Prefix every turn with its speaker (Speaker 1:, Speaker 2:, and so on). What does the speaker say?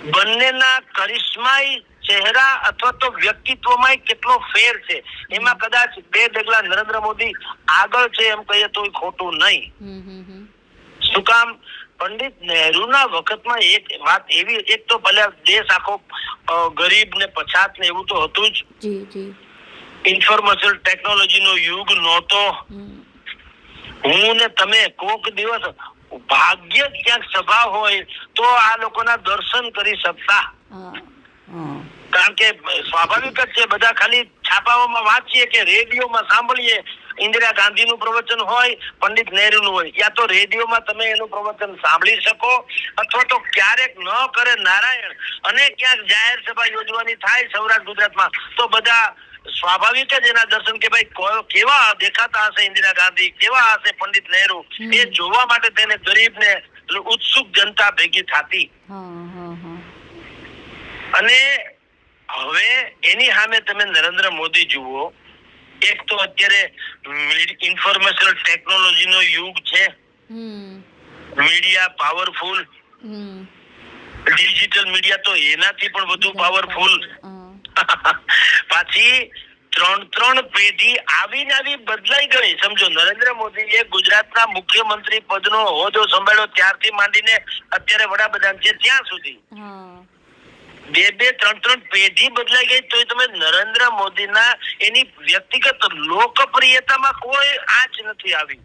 Speaker 1: બંનેના કરિશ્માઈ ચહેરા અથવા તો વ્યક્તિત્વમાં કેટલો ફેર છે, એમાં કદાચ બે ડગલા નરેન્દ્ર મોદી આગળ છે એમ કહીએ તો ખોટું નહીં. શું કામ? પંડિત નહેરુના વખતમાં એક વાત એવી, એક તો ભલે દેશ આખો ગરીબ ને પછાત ને એવું તો હતું જ, ઇન્ફોર્મેશન ટેકનોલોજી નો યુગ નહોતો. હું ને તમે કોક દિવસ ભાગ્ય ક્યાંક સભા હોય તો આ લોકોના દર્શન કરી શકતા, કારણ કે સ્વાભાવિક જ છે, બધા ખાલી છાપાઓમાં વાંચીએ કે રેડિયોમાં સાંભળીએ, ઇન્દિરા ગાંધી નું પ્રવચન હોય, પંડિત નહેરુ નું હોય, યા તો રેડિયોમાં તમે એનું પ્રવચન સાંભળી શકો, અથવા તો ક્યારેક ન કરે નારાયણ અને ક્યાંક જાહેર સભા યોજવાની થાય સૌરાષ્ટ્ર ગુજરાતમાં, તો બધા સ્વાભાવિક જ એના દર્શન કે ભાઈ કેવા દેખાતા હશે ઇન્દિરા ગાંધી, કેવા હશે પંડિત નહેરુ, એ જોવા માટે તેને ગરીબ ને ઉત્સુક જનતા ભેગી થતી. અને હવે એની સામે તમે નરેન્દ્ર મોદી જુઓ, એક તો અત્યારે ઇન્ફોર્મેશન ટેકનોલોજી નો યુગ છે, મીડિયા પાવરફુલ, ડિજિટલ મીડિયા તો એનાથી પણ વધુ પાવરફુલ. પાછી ત્રણ પેઢી આવીને આવી બદલાઈ ગઈ. સમજો, નરેન્દ્ર મોદીએ ગુજરાતના મુખ્યમંત્રી પદનો હોદ્દો સંભાળ્યો ત્યારથી માંડીને અત્યારે વડાપ્રધાન છે ત્યાં સુધી બે ત્રણ પેઢી બદલાઈ ગઈ, તો તમે નરેન્દ્ર મોદીના એની વ્યક્તિગત લોકપ્રિયતામાં કોઈ આંચ નથી આવી.